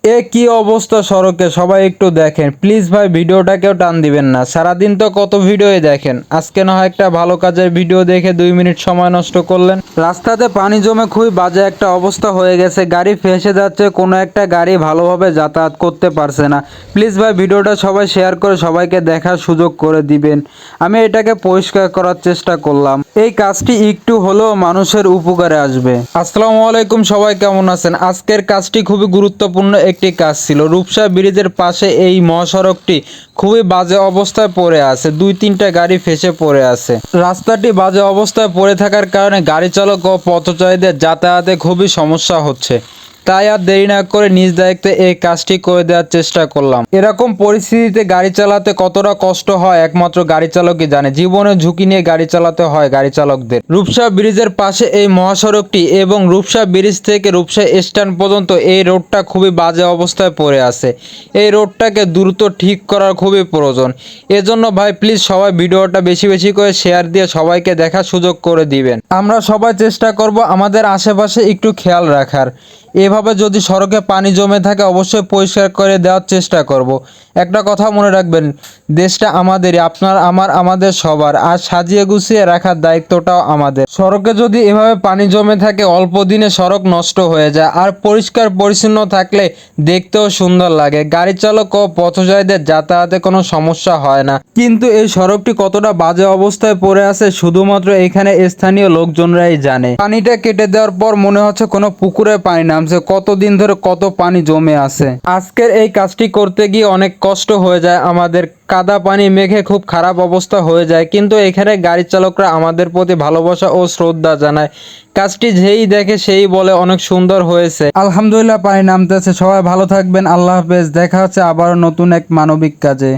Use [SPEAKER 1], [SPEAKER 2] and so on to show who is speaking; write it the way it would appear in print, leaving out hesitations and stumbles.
[SPEAKER 1] কি অবস্থা সড়কে, সবাই একটু দেখেন প্লিজ ভাই, ভিডিওটাকেও টান দিবেন না। সারাদিন তো কত ভিডিওই দেখেন, আজকে না হয় একটা ভালো কাজের ভিডিও দেখে 2 মিনিট সময় নষ্ট করলেন। রাস্তাতে পানি জমে খুবই বাজে একটা অবস্থা হয়ে গেছে, গাড়ি ফেঁসে যাচ্ছে, কোনো একটা গাড়ি ভালোভাবে যাতায়াত করতে পারছে না। প্লিজ ভাই, ভিডিওটা সবাই শেয়ার করে সবাইকে দেখার সুযোগ করে দিবেন। আমি এটাকে পরিষ্কার করার চেষ্টা করলাম, এই কাজটি একটু হলেও মানুষের উপকারে আসবে। আসসালামু আলাইকুম, সবাই কেমন আছেন? আজকের কাজটি খুবই গুরুত্বপূর্ণ একটি কাজ ছিল। রূপসা ব্রিজের পাশে এই মহাসড়কটি খুবই বাজে অবস্থায় পড়ে আছে, 2-3টা গাড়ি ফেঁসে পড়ে আছে। রাস্তাটি বাজে অবস্থায় পড়ে থাকার কারণে গাড়ি চালক ও পথচারীদের যাতায়াতে খুবই সমস্যা হচ্ছে। তাই আর দেরি না করে নিজ দায়িত্বে এই কাজটি করে দেওয়ার চেষ্টা করলাম। এরকম পরিস্থিতিতে গাড়ি চালাতে কতটা কষ্ট হয় একমাত্র গাড়ি চালকই জানে। জীবনের ঝুঁকি নিয়ে গাড়ি চালাতে হয় গাড়ি চালকদের। রূপসা ব্রিজের পাশে এই মহাসড়কটি এবং রূপসা ব্রিজ থেকে রূপসা স্ট্যান্ড পর্যন্ত এই রোডটা খুবই বাজে অবস্থায় পড়ে আছে। এই রোডটাকে দ্রুত ঠিক করার খুবই প্রয়োজন। এজন্য ভাই প্লিজ সবাই ভিডিওটা বেশি বেশি করে শেয়ার দিয়ে সবাইকে দেখার সুযোগ করে দিবেন। আমরা সবাই চেষ্টা করব আমাদের আশেপাশে একটু খেয়াল রাখার। এভাবে যদি সড়কে পানি জমে থাকে অবশ্যই পরিষ্কার করে দেওয়ার চেষ্টা করব। একটা কথা মনে রাখবেন, দেশটা আমাদেরই, আপনার আমার আমাদের সবার, আর সাজিয়ে গুছিয়ে রাখার দায়িত্বটাও আমাদের। সড়কে যদি এভাবে পানি জমে থাকে অল্প দিনে সড়ক নষ্ট হয়ে যায়, আর পরিষ্কার পরিচ্ছন্ন থাকলে দেখতেও সুন্দর লাগে, গাড়ি চালক ও পথচারীদের যাতায়াতে কোনো সমস্যা হয় না। কিন্তু এই সড়কটি কতটা বাজে অবস্থায় পড়ে আছে শুধুমাত্র এখানে স্থানীয় লোকজনরাই জানে। পানিটা কেটে দেওয়ার পর মনে হচ্ছে কোনো পুকুরে পানি নামছে, কতদিন ধরে কত পানি জমে আছে। আজকের এই কাজটি করতে গিয়ে অনেক কষ্ট হয়ে যায় আমাদের, কাদা পানি মেখে খুব খারাপ অবস্থা হয়ে যায়, কিন্তু এখানে গাড়ি চালকরা আমাদের প্রতি ভালোবাসা ও শ্রদ্ধা জানায়। কাজটি যেই দেখে সেই বলে অনেক সুন্দর হয়েছে। আলহামদুলিল্লাহ, পানি নামতেছে। সবাই ভালো থাকবেন, আল্লাহ হাফেজ। দেখা হচ্ছে আবারও নতুন এক মানবিক কাজে।